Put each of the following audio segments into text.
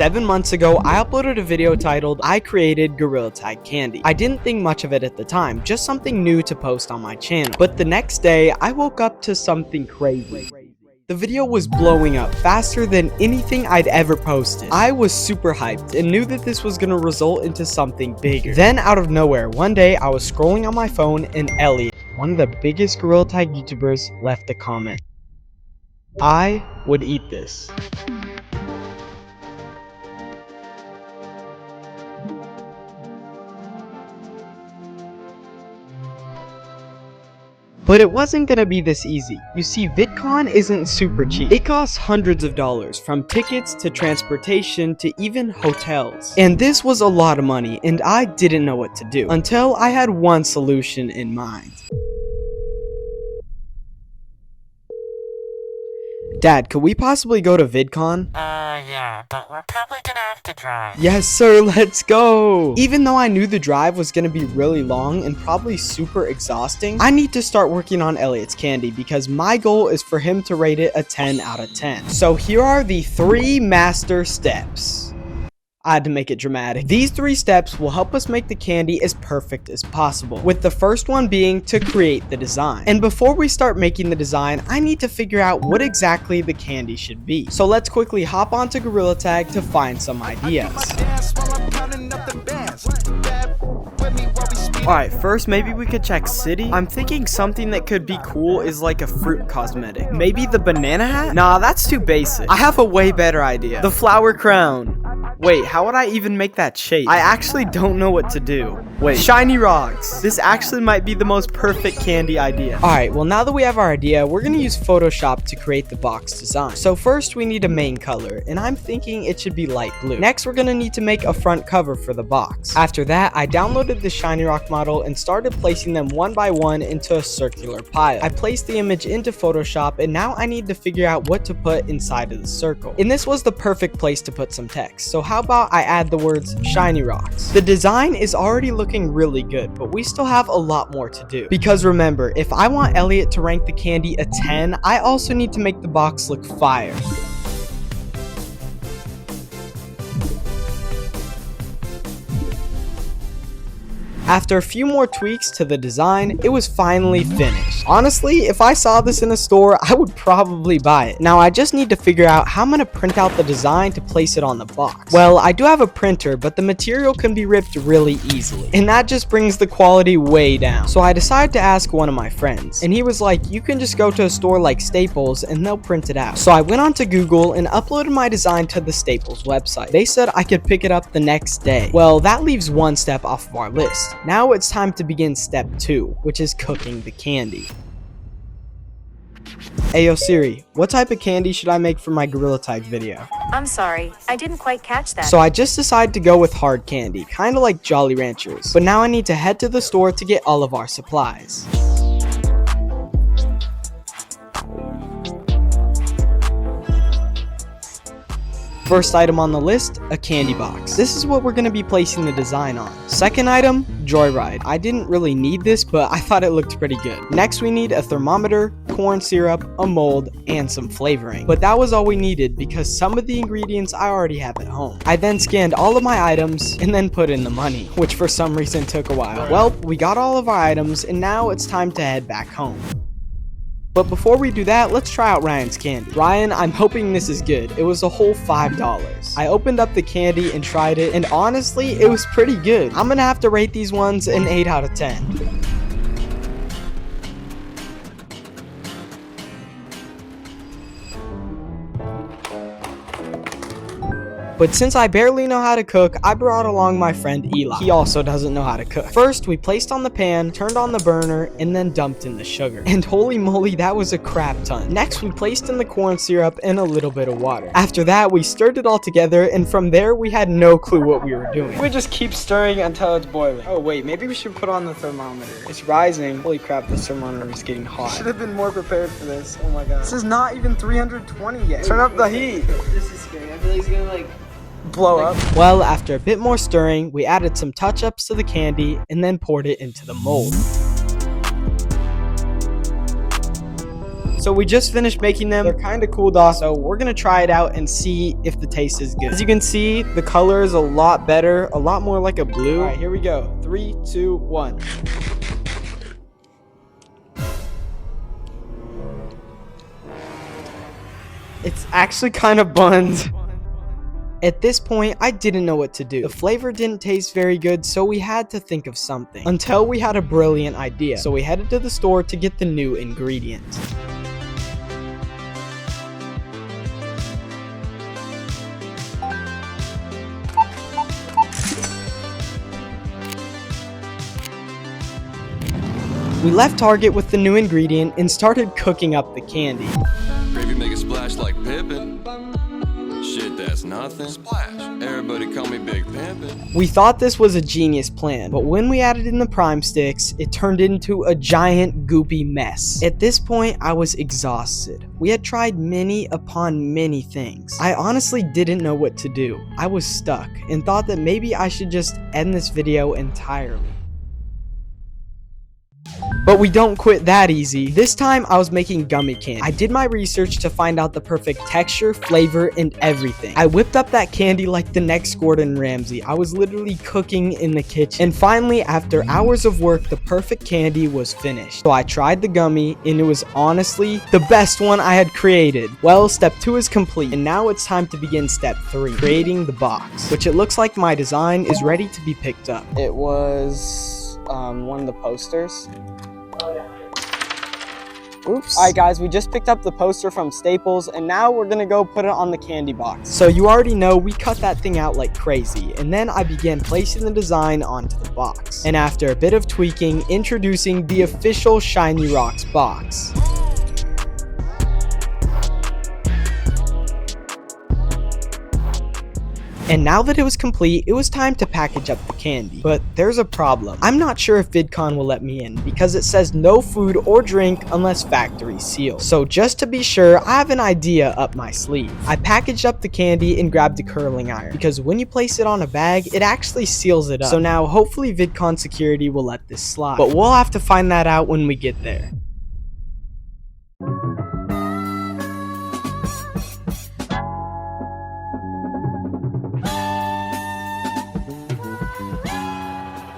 7 months ago, I uploaded a video titled, I created Gorilla Tag Candy. I didn't think much of it at the time, just something new to post on my channel. But the next day, I woke up to something crazy. The video was blowing up faster than anything I'd ever posted. I was super hyped and knew that this was gonna result into something bigger. Then out of nowhere, one day I was scrolling on my phone and Elliot, one of the biggest Gorilla Tag YouTubers, left a comment. I would eat this. But it wasn't gonna be this easy. You see, VidCon isn't super cheap. It costs hundreds of dollars, from tickets to transportation to even hotels. And this was a lot of money, and I didn't know what to do, until I had one solution in mind. Dad, could we possibly go to VidCon? Yeah, but we're probably gonna have to drive. Yes, sir, let's go! Even though I knew the drive was gonna be really long and probably super exhausting, I need to start working on Elliot's candy because my goal is for him to rate it a 10 out of 10. So here are the 3 master steps. I had to make it dramatic. These 3 steps will help us make the candy as perfect as possible, with the first one being to create the design. And before we start making the design, I need to figure out what exactly the candy should be. So let's quickly hop onto Gorilla Tag to find some ideas. Alright, first maybe we could check city. I'm thinking something that could be cool is like a fruit cosmetic. Maybe the banana hat? Nah, that's too basic. I have a way better idea. The flower crown. Wait, how would I even make that shape? I actually don't know what to do. Wait, shiny rocks. This actually might be the most perfect candy idea. Alright, well now that we have our idea, we're gonna use Photoshop to create the box design. So first we need a main color, and I'm thinking it should be light blue. Next, we're gonna need to make a front cover for the box. After that, I downloaded the shiny rock model and started placing them one by one into a circular pile. I placed the image into Photoshop, and now I need to figure out what to put inside of the circle. And this was the perfect place to put some text. So how about I add the words shiny rocks? The design is already looking really good, but we still have a lot more to do. Because remember, if I want Elliot to rank the candy a 10, I also need to make the box look fire. After a few more tweaks to the design, it was finally finished. Honestly, if I saw this in a store, I would probably buy it. Now I just need to figure out how I'm gonna print out the design to place it on the box. Well, I do have a printer, but the material can be ripped really easily, and that just brings the quality way down. So I decided to ask one of my friends, and he was like, you can just go to a store like Staples and they'll print it out. So I went onto Google and uploaded my design to the Staples website. They said I could pick it up the next day. Well, that leaves one step off of our list. Now it's time to begin step 2, which is cooking the candy. Ayo Siri, what type of candy should I make for my Gorilla Tag video? I'm sorry, I didn't quite catch that. So I just decided to go with hard candy, kinda like Jolly Ranchers. But now I need to head to the store to get all of our supplies. First item on the list, a candy box. This is what we're going to be placing the design on. Second item, Joyride. I didn't really need this, but I thought it looked pretty good. Next we need a thermometer, corn syrup, a mold, and some flavoring. But that was all we needed because some of the ingredients I already have at home. I then scanned all of my items and then put in the money, which for some reason took a while. Well, we got all of our items and now it's time to head back home. But before we do that, let's try out Ryan's candy. Ryan, I'm hoping this is good. It was a whole $5. I opened up the candy and tried it, and honestly, it was pretty good. I'm gonna have to rate these ones an 8 out of 10. But since I barely know how to cook, I brought along my friend Eli. He also doesn't know how to cook. First, we placed on the pan, turned on the burner, and then dumped in the sugar. And holy moly, that was a crap ton. Next, we placed in the corn syrup and a little bit of water. After that, we stirred it all together, and from there, we had no clue what we were doing. We just keep stirring until it's boiling. Oh wait, maybe we should put on the thermometer. It's rising. Holy crap, this thermometer is getting hot. Should have been more prepared for this. Oh my god. This is not even 320 yet. Turn up the heat. This is scary. I feel like it's gonna like blow up. Well, after a bit more stirring, we added some touch-ups to the candy and then poured it into the mold. So we just finished making them. They're kind of cooled off, so we're gonna try it out and see if the taste is good. As you can see, the color is a lot better, a lot more like a blue. All right, here we go. 3, 2, 1. It's actually kind of buns. At this point, I didn't know what to do. The flavor didn't taste very good, so we had to think of something. Until we had a brilliant idea. So we headed to the store to get the new ingredients. We left Target with the new ingredient and started cooking up the candy. Gravy make it splash like Pippin. Shit, that's nothing. Splash. Everybody call me Big Pimpin'. We thought this was a genius plan, but when we added in the prime sticks, it turned into a giant goopy mess. At this point, I was exhausted. We had tried many upon many things. I honestly didn't know what to do. I was stuck and thought that maybe I should just end this video entirely. But we don't quit that easy. This time I was making gummy candy. I did my research to find out the perfect texture, flavor, and everything. I whipped up that candy like the next Gordon Ramsay. I was literally cooking in the kitchen. And finally, after hours of work, the perfect candy was finished. So I tried the gummy, and it was honestly the best one I had created. Well, step 2 is complete, and now it's time to begin step 3, creating the box, which it looks like my design is ready to be picked up. It was one of the posters. Oops. Alright guys, we just picked up the poster from Staples and now we're gonna go put it on the candy box. So you already know we cut that thing out like crazy, and then I began placing the design onto the box. And after a bit of tweaking, introducing the official Shiny Rocks box. And now that it was complete, it was time to package up the candy. But there's a problem. I'm not sure if VidCon will let me in because it says no food or drink unless factory sealed. So just to be sure, I have an idea up my sleeve. I packaged up the candy and grabbed a curling iron because when you place it on a bag, it actually seals it up. So now hopefully VidCon security will let this slide. But we'll have to find that out when we get there.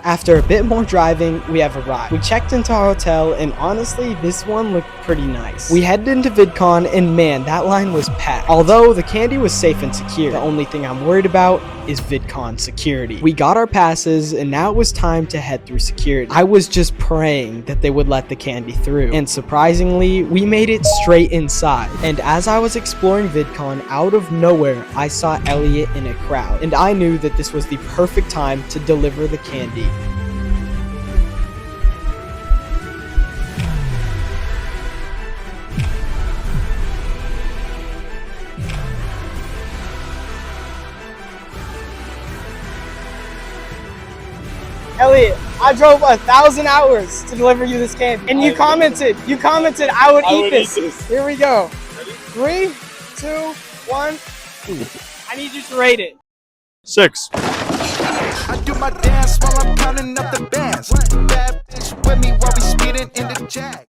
After a bit more driving, we have arrived. We checked into our hotel, and honestly, this one looked pretty nice. We headed into VidCon, and man, that line was packed. Although the candy was safe and secure, the only thing I'm worried about is VidCon security. We got our passes, and now it was time to head through security. I was just praying that they would let the candy through, and surprisingly, we made it straight inside. And as I was exploring VidCon, out of nowhere, I saw Elliot in a crowd, and I knew that this was the perfect time to deliver the candy. Elliot, I drove 1,000 hours to deliver you this candy, and you commented I would eat this. Here we go. Ready? 3, 2, 1. I need you to rate it. 6. I do my dance while I'm counting up the bands. Bad bitch with me while we speeding in the Jag.